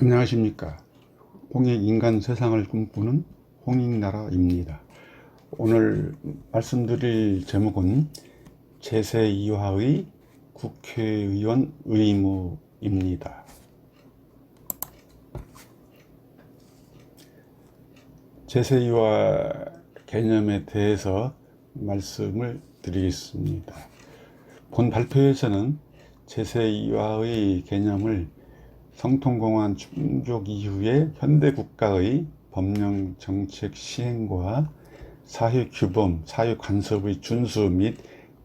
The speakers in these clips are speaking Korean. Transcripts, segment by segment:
안녕하십니까. 홍익인간 세상을 꿈꾸는 홍익나라입니다. 오늘 말씀드릴 제목은 제2화의 국회의원 의무입니다. 제2화 개념에 대해서 말씀을 드리겠습니다. 본 발표에서는 제2화의 개념을 성통공원 충족 이후의 현대국가의 법령 정책 시행과 사회규범, 사회관습의 준수 및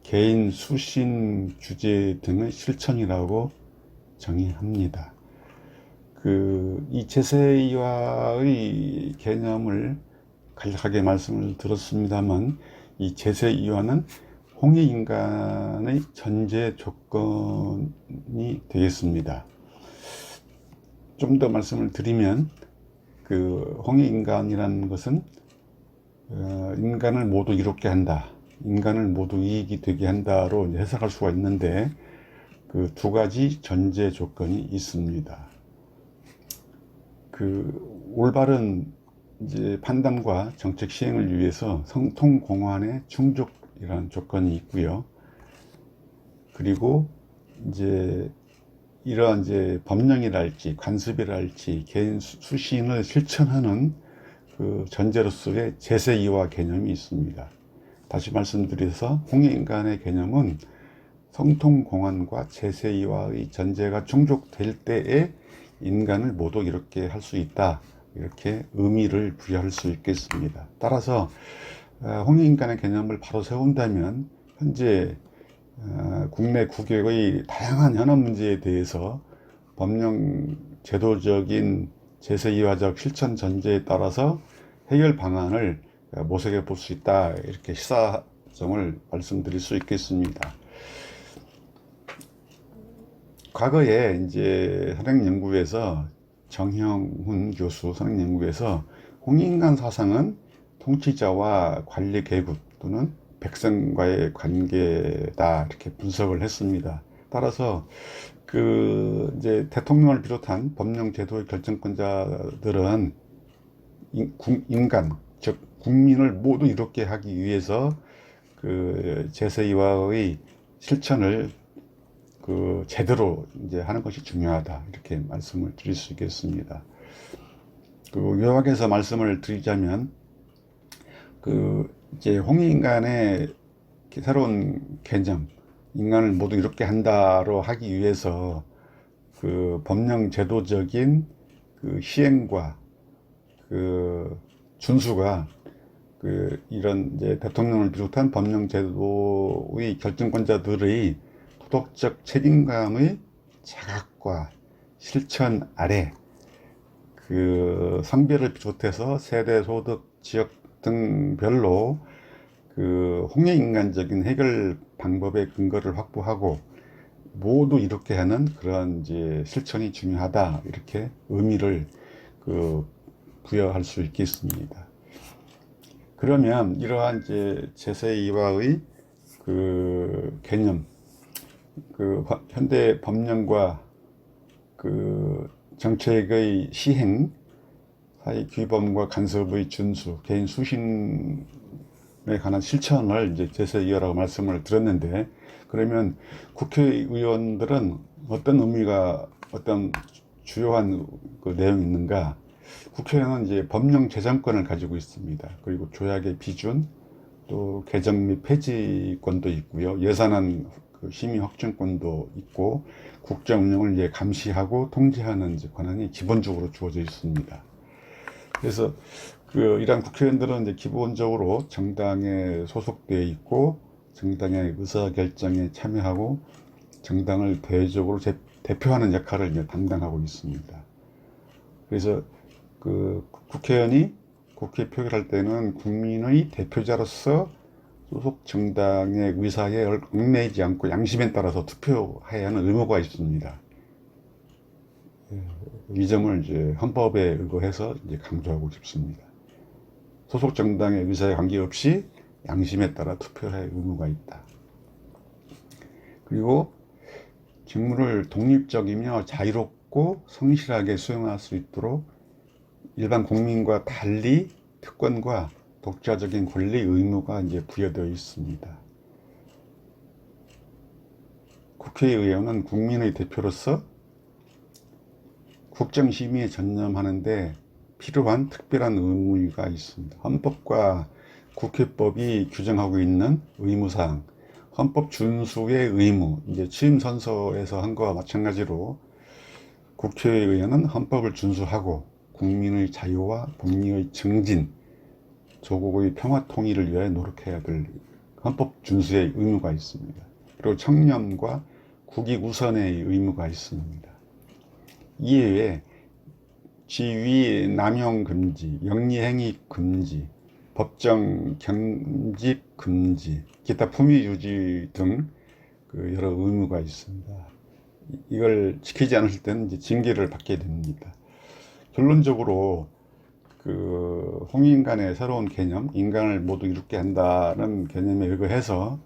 개인 수신 규제 등의 실천이라고 정의합니다. 이 제세2화의 개념을 간략하게 말씀을 들었습니다만, 이 제세2화는 홍익인간의 전제 조건이 되겠습니다. 좀 더 말씀을 드리면, 홍익인간이라는 것은 인간을 모두 이롭게 한다, 인간을 모두 이익이 되게 한다로 해석할 수가 있는데, 그 두 가지 전제 조건이 있습니다. 올바른 이제 판단과 정책 시행을 위해서 성통공환의 충족이라는 조건이 있고요. 그리고 이제 이러한 이제 법령이랄지 관습이랄지 개인 수신을 실천하는 그 전제로서의 제세2화 개념이 있습니다. 다시 말씀드려서 홍익인간의 개념은 성통공헌과 제세2화의 전제가 충족될 때에 인간을 모두 이렇게 할 수 있다, 이렇게 의미를 부여할 수 있겠습니다. 따라서 홍익인간의 개념을 바로 세운다면 현재 국내 국외의 다양한 현안 문제에 대해서 법령 제도적인 제세2화적 실천 전제에 따라서 해결 방안을 모색해 볼 수 있다, 이렇게 시사점을 말씀드릴 수 있겠습니다. 과거에 이제 선행연구에서 정형훈 교수 선행연구에서 홍익인간 사상은 통치자와 관리 계급 또는 백성과의 관계다, 이렇게 분석을 했습니다. 따라서 이제 대통령을 비롯한 법령 제도의 결정권자들은 인간, 즉 국민을 모두 이롭게 하기 위해서 제세2화의 실천을 제대로 이제 하는 것이 중요하다, 이렇게 말씀을 드릴 수 있겠습니다. 요약해서 말씀을 드리자면, 이제 홍익인간의 새로운 개념, 인간을 모두 이롭게 한다로 하기 위해서 법령 제도적인 시행과 준수가 이런 이제 대통령을 비롯한 법령 제도의 결정권자들의 도덕적 책임감의 자각과 실천 아래 성별을 비롯해서 세대, 소득, 지역 등별로 홍익인간적인 해결 방법의 근거를 확보하고 모두 이렇게 하는 그런 이제 실천이 중요하다, 이렇게 의미를 부여할 수 있겠습니다. 그러면 이러한 이제 제세2화의 개념, 현대 법령과 정책의 시행, 사회 규범과 간섭의 준수, 개인 수신에 관한 실천을 이제 제세2화라고 말씀을 드렸는데, 그러면 국회의원들은 어떤 의미가, 어떤 주요한 내용이 있는가? 국회는 이제 법령 제정권을 가지고 있습니다. 그리고 조약의 비준, 또 개정 및 폐지권도 있고요. 예산안 심의 확정권도 있고, 국정 운영을 이제 감시하고 통제하는 이제 권한이 기본적으로 주어져 있습니다. 그래서 이러한 국회의원들은 이제 기본적으로 정당에 소속되어 있고, 정당의 의사결정에 참여하고, 정당을 대외적으로 대표하는 역할을 이제 담당하고 있습니다. 그래서 국회의원이 국회 표결할 때는 국민의 대표자로서 소속 정당의 의사에 얽매이지 않고 양심에 따라서 투표해야 하는 의무가 있습니다. 이 점을 이제 헌법에 의거해서 이제 강조하고 싶습니다. 소속 정당의 의사에 관계없이 양심에 따라 투표할 의무가 있다. 그리고 직무를 독립적이며 자유롭고 자유롭고 성실하게 수행할 수 있도록 일반 국민과 달리 특권과 독자적인 권리 의무가 이제 부여되어 있습니다. 국회의원은 국민의 대표로서 국정심의에 전념하는데 필요한 특별한 의무가 있습니다. 헌법과 국회법이 규정하고 있는 의무사항, 헌법 준수의 의무, 이제 취임 선서에서 한 거와 마찬가지로 국회의원은 헌법을 준수하고 국민의 자유와 복리의 증진, 조국의 평화 통일을 위해 노력해야 될 헌법 준수의 의무가 있습니다. 그리고 청렴과 국익 우선의 의무가 있습니다. 이외에 지위 남용 금지, 영리행위 금지, 법정 경직 금지, 기타 품위 유지 등 여러 의무가 있습니다. 이걸 지키지 않을 때는 이제 징계를 받게 됩니다. 결론적으로 홍익인간의 새로운 개념, 인간을 모두 이롭게 한다는 개념에 의거해서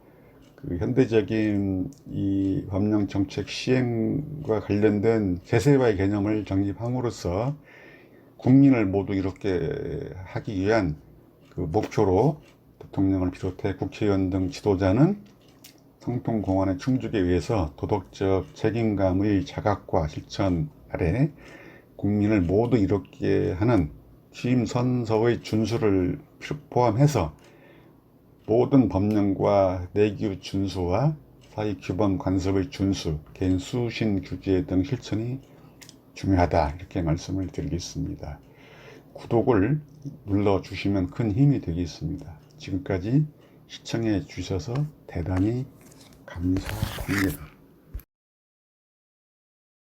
현대적인 이 법령 정책 시행과 관련된 제세화의 개념을 정립함으로써 국민을 모두 이롭게 하기 위한 목표로 대통령을 비롯해 국회의원 등 지도자는 성통공헌의 충족에 의해서 도덕적 책임감의 자각과 실천 아래 국민을 모두 이롭게 하는 취임 선서의 준수를 포함해서 모든 법령과 내규 준수와 사회규범 간섭의 준수, 개인 수신 규제 등 실천이 중요하다, 이렇게 말씀을 드리겠습니다. 구독을 눌러주시면 큰 힘이 되겠습니다. 지금까지 시청해 주셔서 대단히 감사합니다.